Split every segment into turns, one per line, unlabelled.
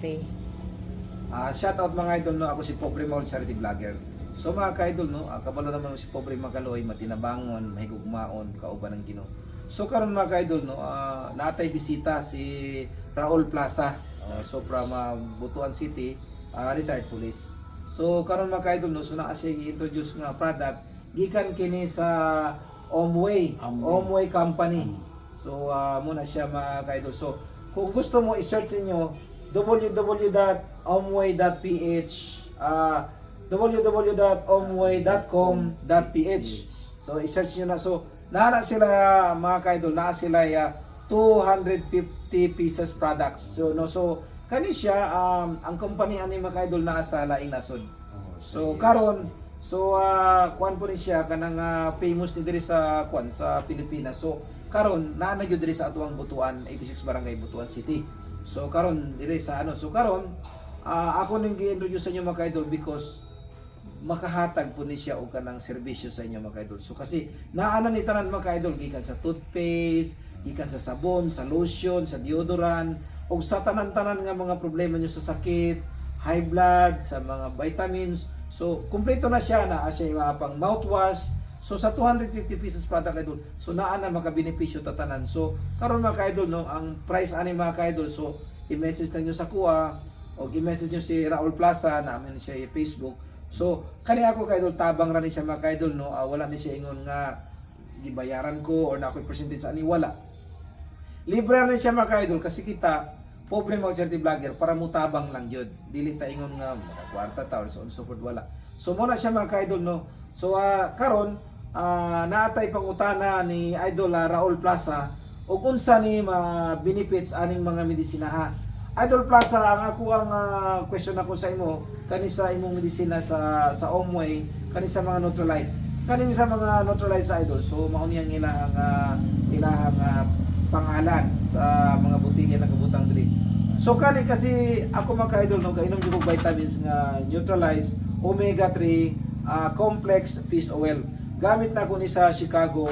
Libre.
Shout out mga idol, no? Ako si Pobre Maul, charity vlogger. So mga ka-idol, no? Kabalo naman si Pobre Magaloy, matinabangon, mahigugmaon, kauban ng Ginoo. So karon mga ka-idol, no? Naatay bisita si Raul Plaza. So from Butuan City, retired police. So karon mga ka-idol, no? So naa siya i-introduce nga product gikan kini sa Omway Company. So muna siya mga ka-idol. So kung gusto mo i-search niyo www.omway.ph, www.omway.com.ph. So i-search niyo na. So naa sila mga ka-idol, naa sila 250 pieces products. So no, so kani siya ang company ani mga ka-idol naa sa laing nasod. So karon kuan po rin siya kanang famous ni diri sa kuan sa Pilipinas. So karon naa na gyud diri sa atuang Butuan 86 Barangay Butuan City. So karon diri sa so karon ako ning gi-introduce sa inyo mga ka-idol because makahatag po ni siya og kanang serbisyo sa inyo mga ka-idol. So kasi naa na ni tanan mga ka-idol gikan sa toothpaste, gikan sa sabon, sa lotion, sa deodorant, og sa tanan-tanan nga mga problema nyo sa sakit, high blood, sa mga vitamins. So kumpleto na siya, na siya pang mouthwash. So sa 250 pieces product idol, so naa na makabenepisyo tatanan. So karon mga ka-idol, no, ang price ani mga ka-idol, so i-message na nyo sa kuha o i-message nyo si Raul Plaza, namin siya sa Facebook. So kani ako ka-idol, tabang ra ni siya mga ka-idol, no, wala ni siya ingon nga gibayaran ko or na ako'y percentage ani, wala. Libre ra ni siya mga ka-idol kasi kita pobre mga charity vlogger para mutabang lang yun. Dili ta ingon nga kwarta ta or so on so forth, wala. So mo na siya mga ka-idol, no. So karon naatay pangutana ni Idol Raul Plaza ug unsa ni mga benefits aning mga medisina. Idol Plaza, ang ako ang question ako sa imo kani sa imong medisina sa Omway, kani sa mga Neutralites. Kani sa mga Neutralites idol. So mao ni ang ilahang pangalan sa mga butige na kabutang diri. So kani kasi ako mga ka-idol, no, kainom jud og vitamins nga Neutralize omega 3 complex fish oil. Gamit na ko ni sa Chicago,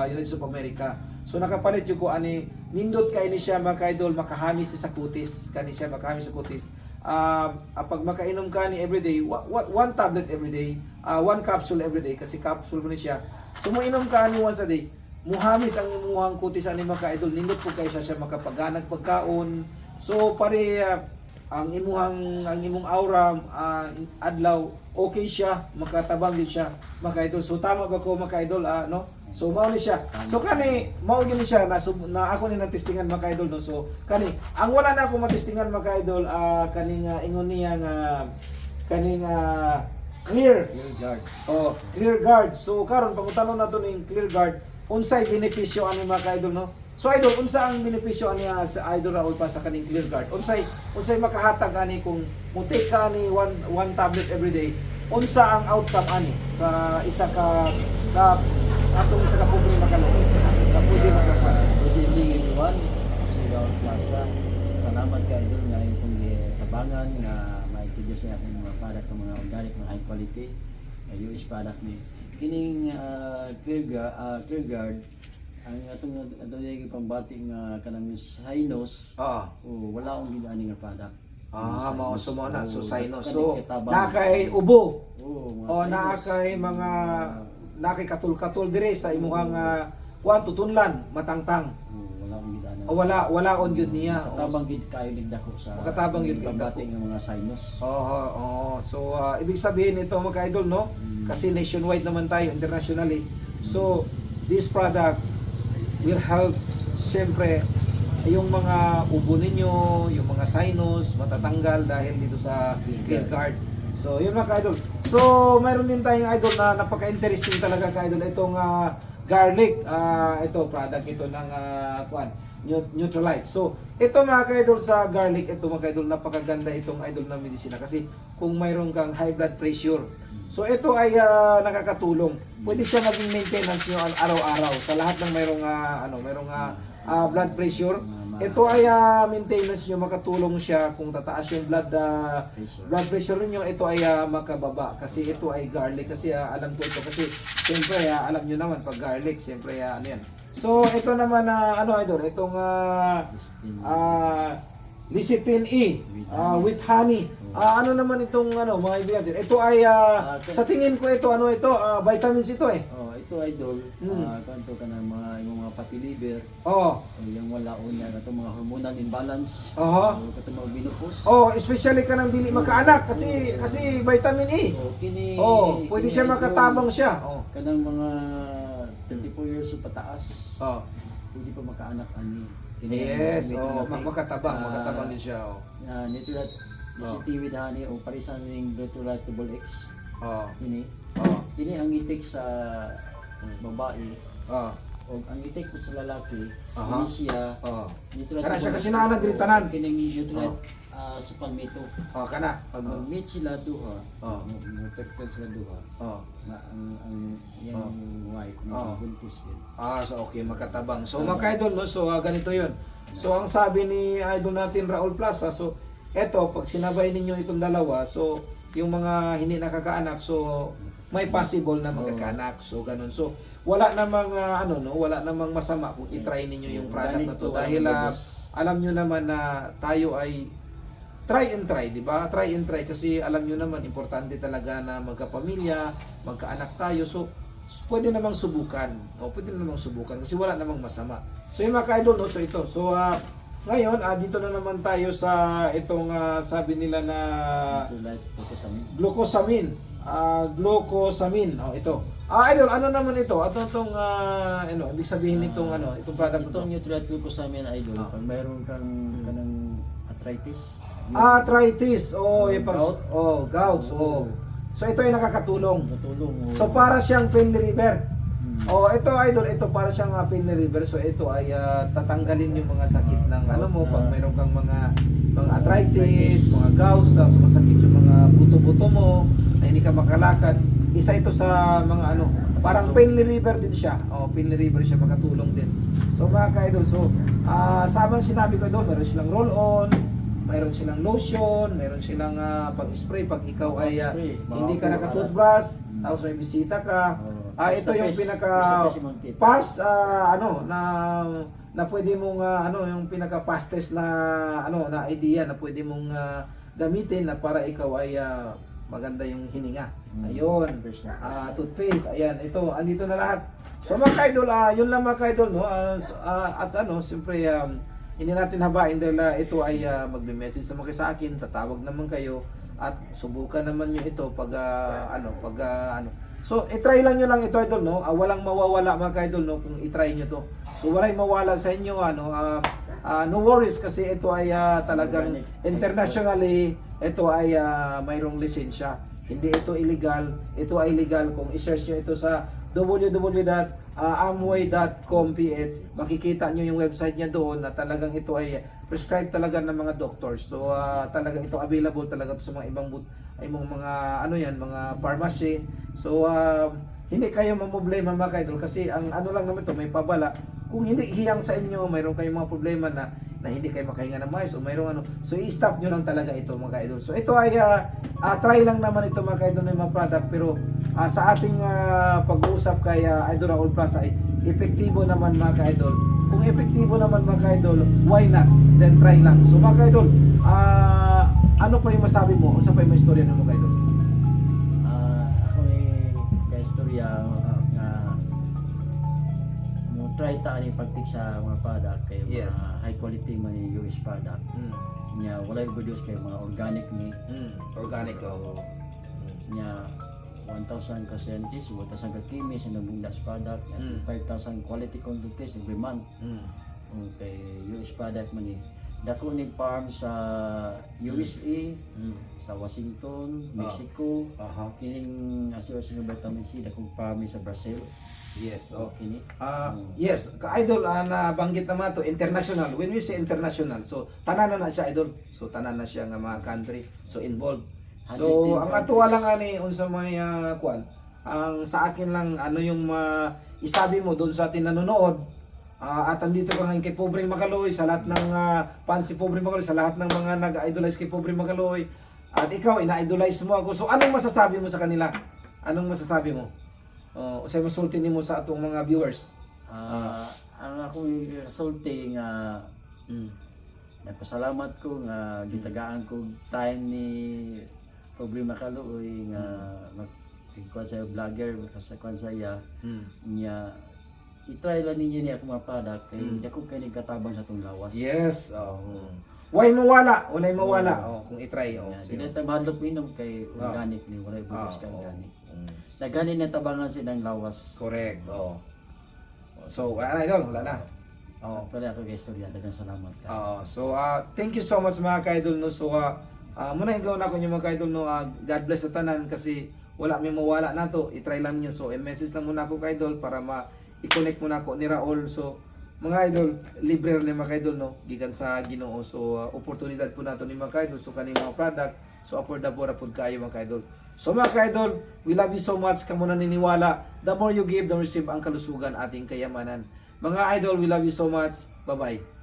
United States of America. So nakapalit jud ko ani, nindot kay ni siya mga ka-idol, makahamis sa kutis. Kani siya makahamis sa kutis. Pag makainom ka ni everyday, one tablet everyday, one capsule everyday kasi capsule mo ni siya. So mo inom ka ni once a day, muhamis ang imuhang kutis ani mga ka-idol, nindot po kay siya makapaganag pagkaon. So pare ang imong aura adlaw okay siya, makatabang din siya mga ka-idol. So tama ba ko mga ka-idol, no? So mao ni siya. So kani mao gyud siya na ako ni natestingan mga ka-idol, no. So kani ang wala na ako matestingan mga ka-idol, kani nga ingon niya nga kani nga clear guard. Oh, clear guard. So karon pangutanon nato ning clear guard, unsay benepisyo ani mga ka-idol, no? So idol, unsa ang benepisyo niya sa Idol Raul pa sa kaning clear guard? Unsay makahatag ani kung mutik ka ni one tablet every day? Unsa ang outcome ani sa isa ka atong isa ka pobre makaloy? Ka pwede makapan.
Pwede ni Juan si Raul Plaza. Salamat kay Idol nga itong tabangan nga ma-introduce niya akong mga product ng mga organic na high quality. US product ni kining clear guard. Ang atong yung pambati nga kanang sinus, wala akong gidani nga product.
Mao sumo na, so sinus.
So,
nakay ubo.
Nakay
mga nakay katul-katul dire sa imuhang kuan tutunlan, matangtang.
Wala akong gidani.
Wala on gyud niya.
Katabang gid kayo nigdako sa
makatabang gid
pambati nga mga sinus.
So ibig sabihin ito mga ka-idol, no? Kasi nationwide naman tayo, internationally. So this product will help siyempre yung mga ubo ninyo, yung mga sinus matatanggal dahil dito sa clear guard. So yun mga ka-idol. So mayroon din tayong idol na napaka-interesting talaga ka-idol, itong garlic, ito product ito ng Neutralite. So ito mga ka-idol, sa garlic, ito mga ka-idol, napakaganda itong idol na medisina kasi kung mayroon kang high blood pressure, so ito ay nakakatulong. Pwede siya maging maintenance nyo araw-araw sa lahat ng mayroong blood pressure. Ito ay maintenance nyo, makatulong siya kung tataas yung blood pressure niyo, ito ay makababa kasi ito ay garlic. Kasi alam ko ito kasi siyempre alam nyo naman pag garlic, siyempre ano yan. So ito naman idol, itong lecithin E with honey. Ano naman itong ano mga ibigan din? Ito ay sa tingin ko ito ano ito vitamins ito eh.
Oh, ito idol, kanto ka ng mga imong mga fatty liver,
Oh.
yung wala unya kato mga hormonal imbalance.
Aha.
Kato mga menopause.
Oh, especially ka nang dili makaanak kasi vitamin E.
Oh, kini
Pwede
kini,
siya
idol,
makatabang siya. Oh.
kanang mga 24 years o pataas,
Oh.
pwede pa makaanak ani.
Yes,
oh,
makatabang din siya. Oh.
Natural DCT with honey o parisan ning Natural X.
Oh.
Ini.
Oh.
Ini ang itik sa babae
Oh.
o ang itik po sa lalaki.
Aha.
Ini siya
Oh.
Natural
Kana siya kasi naanan diri tanan.
Kining Natural sa panmito.
Oh, kana.
Pag mag-meet sila duha, mag-perfect sila duha,
Oh.
na ang yung wife
Oh.
buntis yun.
So okay, makatabang. So mga idol, no? So ganito 'yun. So ang sabi ni idol natin Raul Plaza, so eto pag sinabay ninyo itong dalawa, so yung mga hindi nakakaanak, so may possible na magkakaanak. So ganun. So wala namang wala namang masama kung i-try ninyo yung product na to dahil alam nyo naman na tayo ay try and try, di ba? Try and try kasi alam nyo naman importante talaga na magkapamilya, magkaanak tayo. So pwede namang subukan. Pwede namang subukan kasi wala namang masama. So yung mga ka-idol, no? So ito. So ngayon, dito na naman tayo sa itong sabi nila na glucosamine. Glucosamine. Ito. Idol, ano naman ito? Itong ibig sabihin nitong itong product na to.
Itong Natural Glucosamine idol, pag mayroon kang kanang arthritis,
Arthritis,
gout.
Gout. So ito ay nakakatulong.
Natulong.
So para siyang pain reliever. Ito idol, ito para siyang pain reliever. So ito ay tatanggalin yung mga sakit ng pag mayroon kang mga arthritis, mga gouts, tapos masakit yung mga buto-buto mo, na hindi ka makalakad. Isa ito sa mga parang pain reliever din siya. Pain reliever siya, makatulong din. So mga ka-idol, so sabang sinabi ko doon, meron silang roll-on, mayroon silang lotion, mayroon silang pag-spray pag ikaw ay hindi ka naka-toothbrush, tapos may bisita ka. Ito yung pinaka fast na pwede mong yung pinaka fastest na na idea na pwede mong gamitin na para ikaw ay maganda yung hininga. Ayun. Toothpaste. Ayan, ito andito na lahat. So mga ka-idol, yun lang mga ka-idol, no. At siyempre hindi natin habain dahil ito ay magme-message naman kayo sa akin, tatawag naman kayo at subukan naman nyo ito pag So i-try lang nyo lang ito idol, no. Walang mawawala mga ka-idol, no, kung i-try nyo to. So walang mawala sa inyo no worries kasi ito ay talagang internationally ito ay mayroong lisensya. Hindi ito illegal, ito ay legal. Kung i-search nyo ito sa www.amway.com.ph, makikita nyo yung website niya doon na talagang ito ay prescribed talaga ng mga doctors. So talagang ito available talaga sa mga ibang mga mga pharmacy. So hindi kayo mamblema mga ka-idol kasi ang lang naman ito, may pabala. Kung hindi hiyang sa inyo, mayroon kayong mga problema na hindi kayo makahinga ng maayos o mayroong so i-stop nyo lang talaga ito mga ka-idol. So ito ay try lang naman ito mga ka-idol ng mga product, pero sa ating pag-uusap kay Idol Raul Plaza ay epektibo naman mga ka-idol. Kung epektibo naman mga ka-idol, why not? Then try lang. So mga ka-idol, ano pa yung masabi mo? Ano pa yung istorya ng mga ka-idol?
Ako ay ka-istorya try ta ani pagtik sa mga product kay mga high quality man yung US product. Nya wala yung produce kay mga organic ni.
Organic
Nya 1,000 ka scientists, 1,000 ka chemists na nabundas product, 5,000 quality control test every month. Okay, US product man ni. Dako ni farm sa USA, sa Washington, Mexico, kining association ng vitamin C, dakong farm sa Brazil.
Yes.
Okay.
Yes, ka-idol, nabanggit naman to international. When we say international, so tanan na siya idol. So tanan na siya nga mga country so involved. So ang atuwa lang ani unsa may kwan. Ang sa akin lang yung isabi mo doon sa atin nanonood. At andito ka ngayon kay Pobreng Macaloy sa lahat ng fans si Pobreng Macaloy, sa lahat ng mga nag-idolize kay Pobreng Macaloy. At ikaw ina-idolize mo ako. So anong masasabi mo sa kanila? Anong masasabi mo? Usay masulti nimo sa atong mga viewers.
Ang akong resulting Nagpasalamat ko nga gitagaan ko time ni problema kaluoy nga magkuha sa vlogger sa kwan saya niya i-try lang ninyo niya akong mga product kay dako kay katabang sa tong lawas.
Yes. Oh. Why mawala? Walay mawala. Oh, kung i-try. Oh.
Dili ta mahadlok minom kay organic ni wala bukas ka organic. Nagani na tabangan silang lawas.
Correct. Oh. So, wala na idol, wala na.
Oh, pala ako guys, daghang salamat ka.
So, thank you so much mga ka-idol no. So, muna ikaw na ko yung mga ka-idol no. God bless sa tanan kasi wala may mawala na to. I-try lang niyo. So, i-message lang muna ako ka-idol para i-connect muna ako ni Raul. So, mga idol, libre ni mga idol no, gikan sa Ginoo. So, oportunidad po nato ni mga idol so kani mga product. So, affordable ra pud kayo mga idol. So mga idol, we love you so much. Kamo naniniwala, the more you give, the more receive ang kalusugan ating kayamanan. Mga idol, we love you so much. Bye-bye.